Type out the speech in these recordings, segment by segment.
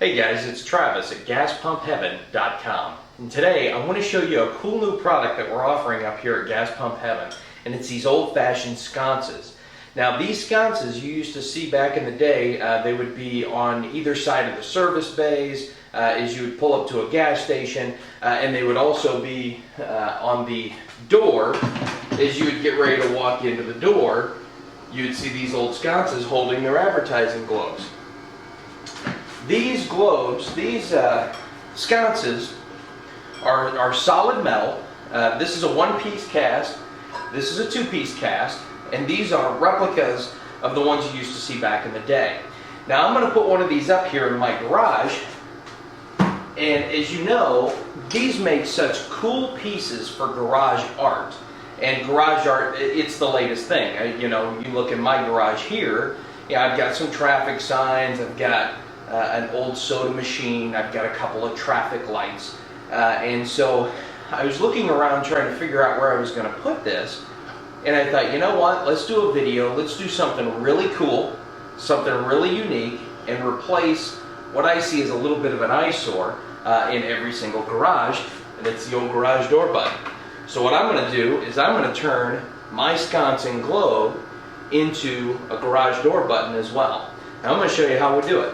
Hey guys, it's Travis at GasPumpHeaven.com, and today I want to show you a cool new product that we're offering up here at Gas Pump Heaven, and it's these old-fashioned sconces. Now these sconces you used to see back in the day, they would be on either side of the service bays as you would pull up to a gas station, and they would also be on the door as you would get ready to walk into the door. You'd see these old sconces holding their advertising globes. These globes, these sconces are solid metal. This is a one-piece cast, this is a two-piece cast, and these are replicas of the ones you used to see back in the day. Now I'm going to put one of these up here in my garage, and as you know, these make such cool pieces for garage art. And garage art, it's the latest thing. You know, you look in my garage here, I've got some traffic signs, I've got an old soda machine, I've got a couple of traffic lights, and so I was looking around trying to figure out where I was going to put this, and I thought, you know what, let's do a video, let's do something really cool, something really unique, and replace what I see as a little bit of an eyesore in every single garage, and it's the old garage door button. So what I'm going to do is I'm going to turn my sconcing globe into a garage door button as well. Now I'm going to show you how we do it.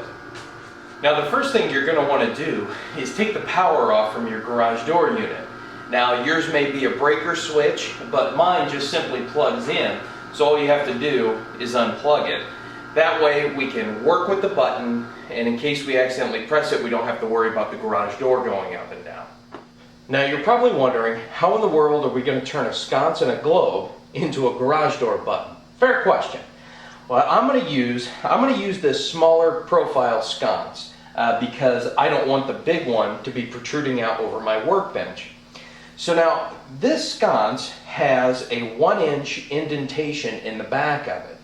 Now the first thing you're going to want to do is take the power off from your garage door unit. Now yours may be a breaker switch, but mine just simply plugs in, so all you have to do is unplug it. That way we can work with the button, and in case we accidentally press it, we don't have to worry about the garage door going up and down. Now you're probably wondering, how in the world are we going to turn a sconce and a globe into a garage door button? Fair question. Well, I'm going to use this smaller profile sconce because I don't want the big one to be protruding out over my workbench. So now this sconce has a 1-inch indentation in the back of it,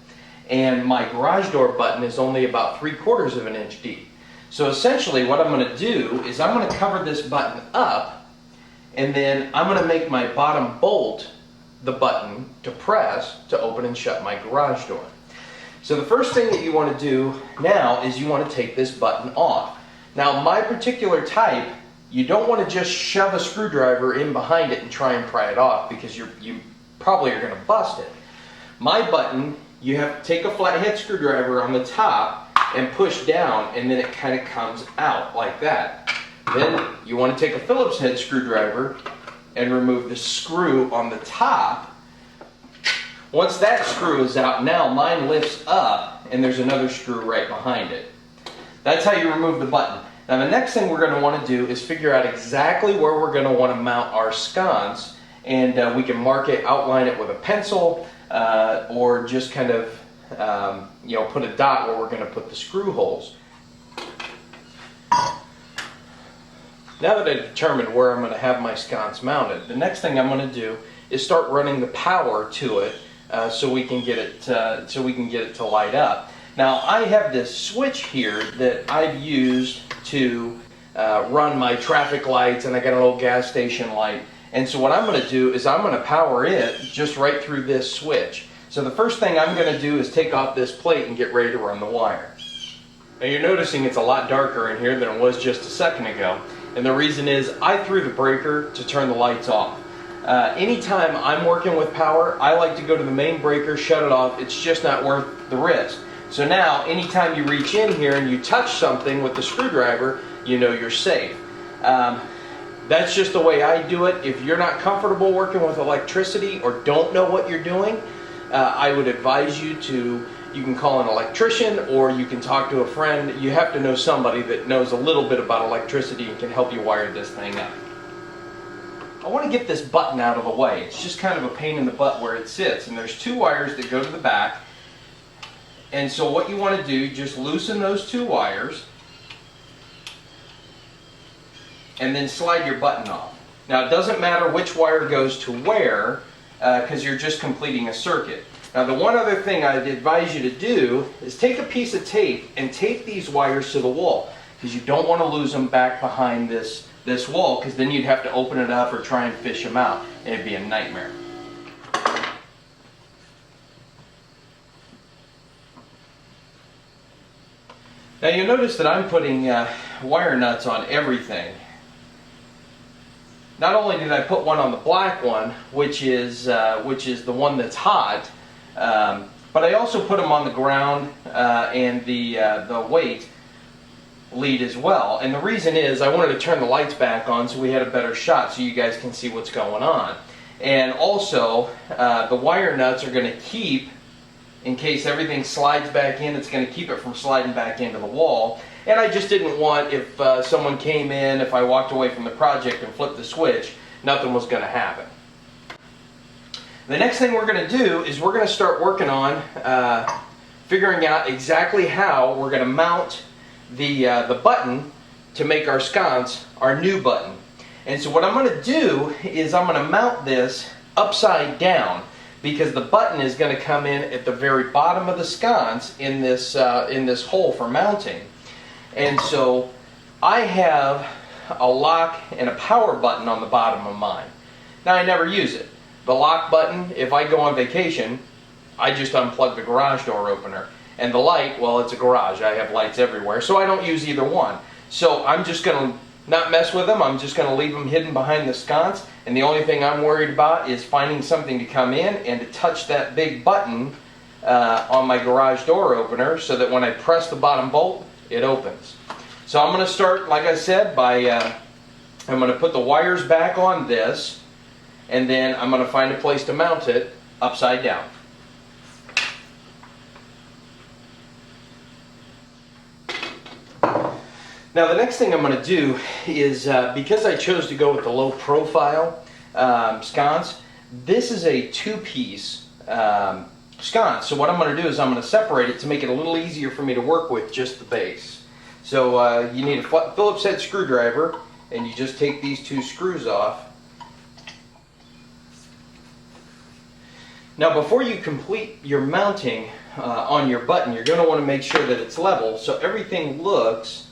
and my garage door button is only about 3/4 of an inch deep. So essentially what I'm going to do is I'm going to cover this button up, and then I'm going to make my bottom bolt the button to press to open and shut my garage door. So the first thing that you want to do now is you want to take this button off. Now my particular type, you don't want to just shove a screwdriver in behind it and try and pry it off, because you probably are going to bust it. My button, you have to take a flathead screwdriver on the top and push down, and then it kind of comes out like that. Then you want to take a Phillips head screwdriver and remove the screw on the top. Once that screw is out, now mine lifts up and there's another screw right behind it. That's how you remove the button. Now the next thing we're going to want to do is figure out exactly where we're going to want to mount our sconce, and we can mark it, outline it with a pencil, or just kind of put a dot where we're going to put the screw holes. Now that I've determined where I'm going to have my sconce mounted, the next thing I'm going to do is start running the power to it so we can get it to light up. Now I have this switch here that I've used to run my traffic lights, and I got an old gas station light. And so what I'm going to do is I'm going to power it just right through this switch. So the first thing I'm going to do is take off this plate and get ready to run the wire. Now you're noticing it's a lot darker in here than it was just a second ago. And the reason is I threw the breaker to turn the lights off. Anytime I'm working with power, I like to go to the main breaker, shut it off. It's just not worth the risk. So now anytime you reach in here and you touch something with the screwdriver, you know you're safe. That's just the way I do it. If you're not comfortable working with electricity or don't know what you're doing, I would advise you can call an electrician, or you can talk to a friend. You have to know somebody that knows a little bit about electricity and can help you wire this thing up. I want to get this button out of the way. It's just kind of a pain in the butt where it sits, and there's 2 wires that go to the back. And so what you want to do, just loosen those 2 wires and then slide your button off. Now it doesn't matter which wire goes to where, because you're just completing a circuit. Now the one other thing I'd advise you to do is take a piece of tape and tape these wires to the wall, because you don't want to lose them back behind this wall, because then you'd have to open it up or try and fish them out, and it'd be a nightmare. Now you'll notice that I'm putting wire nuts on everything. Not only did I put one on the black one, which is the one that's hot, but I also put them on the ground and the weight lead as well. And the reason is I wanted to turn the lights back on so we had a better shot so you guys can see what's going on. And also the wire nuts are going to keep, in case everything slides back in, it's going to keep it from sliding back into the wall. And I just didn't want, if someone came in, if I walked away from the project and flipped the switch, nothing was going to happen. The next thing we're going to do is we're going to start working on figuring out exactly how we're going to mount the button to make our sconce our new button. And so what I'm going to do is I'm going to mount this upside down, because the button is going to come in at the very bottom of the sconce in this hole for mounting. And so I have a lock and a power button on the bottom of mine. Now I never use it. The lock button, if I go on vacation, I just unplug the garage door opener. And the light, well, it's a garage. I have lights everywhere, so I don't use either one. So I'm just going to not mess with them. I'm just going to leave them hidden behind the sconce. And the only thing I'm worried about is finding something to come in and to touch that big button on my garage door opener, so that when I press the bottom bolt, it opens. So I'm going to start, like I said, by I'm going to put the wires back on this, and then I'm going to find a place to mount it upside down. Now the next thing I'm going to do is, because I chose to go with the low profile sconce, this is a two-piece sconce. So what I'm going to do is I'm going to separate it to make it a little easier for me to work with just the base. So you need a Phillips head screwdriver, and you just take these two screws off. Now before you complete your mounting on your button, you're going to want to make sure that it's level so everything looks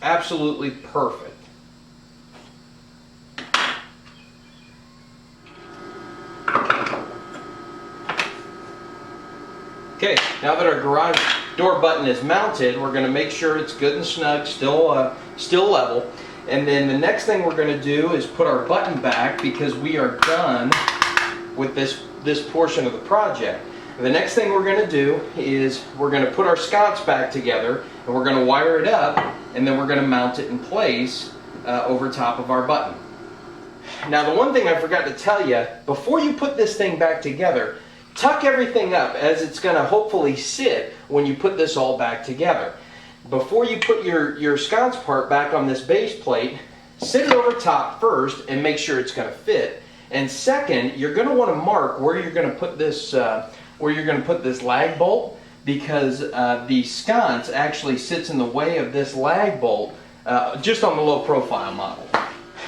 absolutely perfect. Okay, now that our garage door button is mounted, we're going to make sure it's good and snug, still level. And then the next thing we're going to do is put our button back, because we are done with this portion of the project. And the next thing we're going to do is we're going to put our sconce back together, and we're going to wire it up, and then we're going to mount it in place over top of our button. Now the one thing I forgot to tell you, before you put this thing back together, tuck everything up as it's going to hopefully sit when you put this all back together. Before you put your sconce part back on this base plate, sit it over top first and make sure it's going to fit. And second, you're going to want to mark where you're going to put this lag bolt, because the sconce actually sits in the way of this lag bolt just on the low profile model.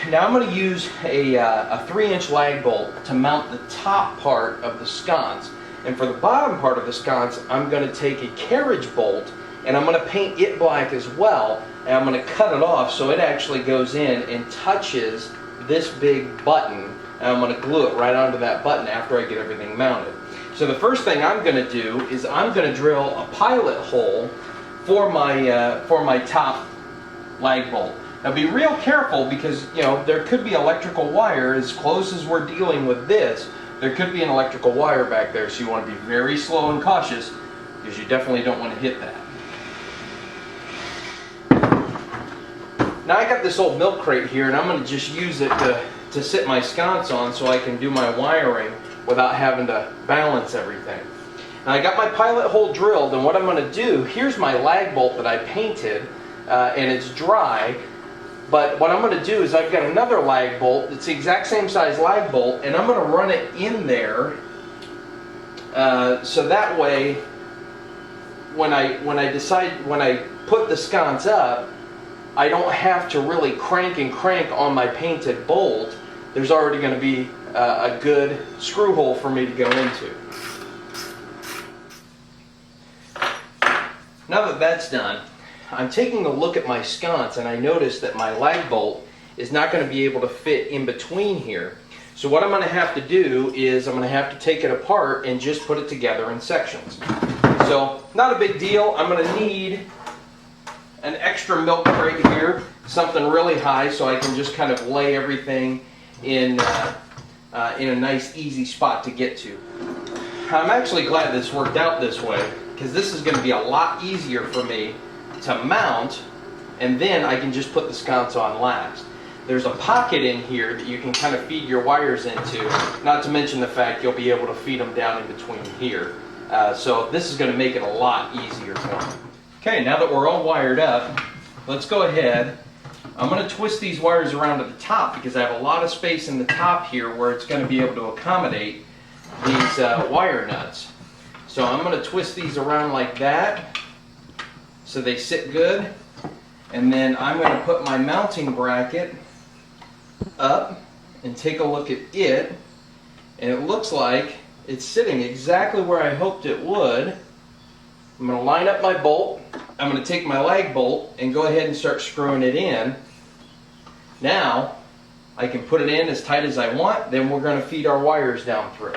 Now I'm going to use a 3-inch lag bolt to mount the top part of the sconce. And for the bottom part of the sconce, I'm going to take a carriage bolt, and I'm going to paint it black as well. And I'm going to cut it off so it actually goes in and touches this big button. And I'm going to glue it right onto that button after I get everything mounted. So the first thing I'm going to do is I'm going to drill a pilot hole for my top lag bolt. Now be real careful, because there could be electrical wire. As close as we're dealing with this, there could be an electrical wire back there, so you want to be very slow and cautious, because you definitely don't want to hit that. Now I got this old milk crate here, and I'm going to just use it to sit my sconce on so I can do my wiring without having to balance everything. Now I got my pilot hole drilled, and what I'm going to do, here's my lag bolt that I painted, and it's dry. But what I'm going to do is I've got another lag bolt. It's the exact same size lag bolt, and I'm going to run it in there so that way when I put the sconce up, I don't have to really crank on my painted bolt. There's already going to be a good screw hole for me to go into. Now that that's done, I'm taking a look at my sconce, and I notice that my lag bolt is not going to be able to fit in between here. So what I'm going to have to do is I'm going to have to take it apart and just put it together in sections. So So not a big deal. I'm going to need an extra milk crate here, something really high so I can just kind of lay everything in a nice easy spot to get to. I'm actually glad this worked out this way, because this is going to be a lot easier for me to mount, and then I can just put the sconce on last. There's a pocket in here that you can kind of feed your wires into, not to mention the fact you'll be able to feed them down in between here. So this is going to make it a lot easier for me. Okay, now that we're all wired up, let's go ahead. I'm going to twist these wires around at the top because I have a lot of space in the top here where it's going to be able to accommodate these wire nuts. So I'm going to twist these around like that so they sit good. And then I'm going to put my mounting bracket up and take a look at it. And it looks like it's sitting exactly where I hoped it would. I'm going to line up my bolt. I'm going to take my lag bolt and go ahead and start screwing it in. Now I can put it in as tight as I want. Then we're going to feed our wires down through.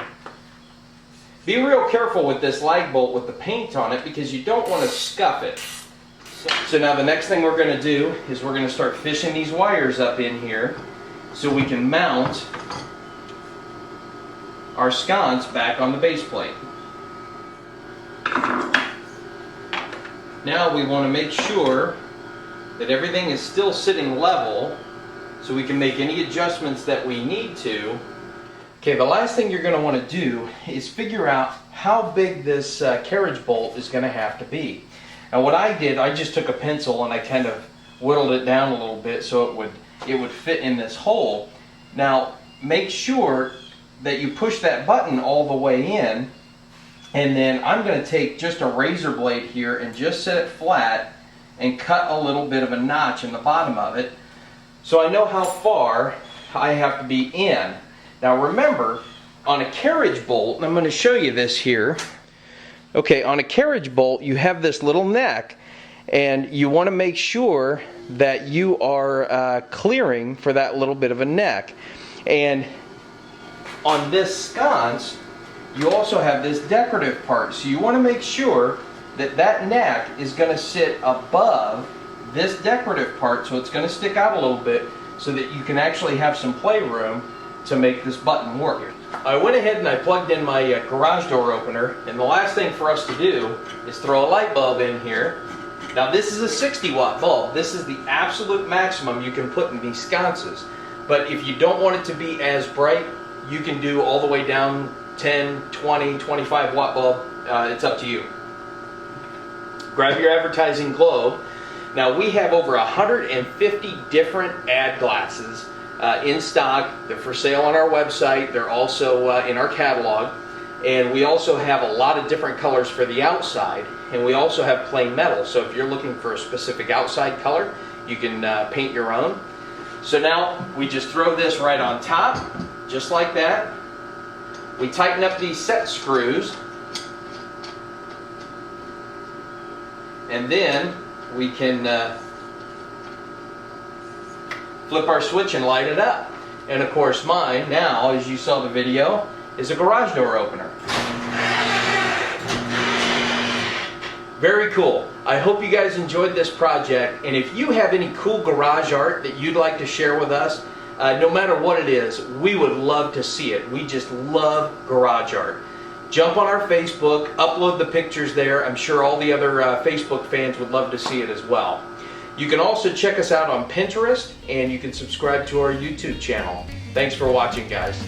Be real careful with this lag bolt with the paint on it because you don't want to scuff it. So now the next thing we're going to do is we're going to start fishing these wires up in here so we can mount our sconce back on the base plate. Now we want to make sure that everything is still sitting level so we can make any adjustments that we need to. Okay, the last thing you're going to want to do is figure out how big this carriage bolt is going to have to be. Now what I did, I just took a pencil and I kind of whittled it down a little bit so it would fit in this hole. Now make sure that you push that button all the way in, and then I'm going to take just a razor blade here and just set it flat and cut a little bit of a notch in the bottom of it so I know how far I have to be in. Now remember, on a carriage bolt, and I'm going to show you this here. Okay, on a carriage bolt you have this little neck, and you want to make sure that you are clearing for that little bit of a neck. And on this sconce you also have this decorative part, so you want to make sure that that neck is going to sit above this decorative part, so it's going to stick out a little bit so that you can actually have some playroom to make this button work. I went ahead and I plugged in my garage door opener, and the last thing for us to do is throw a light bulb in here. Now this is a 60-watt bulb. This is the absolute maximum you can put in these sconces. But if you don't want it to be as bright, you can do all the way down 10, 20, 25 watt bulb. It's up to you. Grab your advertising globe. Now we have over 150 different ad glasses in stock. They're for sale on our website. They're also in our catalog. And we also have a lot of different colors for the outside. And we also have plain metal. So if you're looking for a specific outside color, you can paint your own. So now we just throw this right on top, just like that. We tighten up these set screws. And then we can flip our switch and light it up. And of course mine now, as you saw the video, is a garage door opener. Very cool. I hope you guys enjoyed this project, and if you have any cool garage art that you'd like to share with us, no matter what it is, we would love to see it. We just love garage art. Jump on our Facebook, upload the pictures there. I'm sure all the other Facebook fans would love to see it as well. You can also check us out on Pinterest, and you can subscribe to our YouTube channel. Thanks for watching, guys.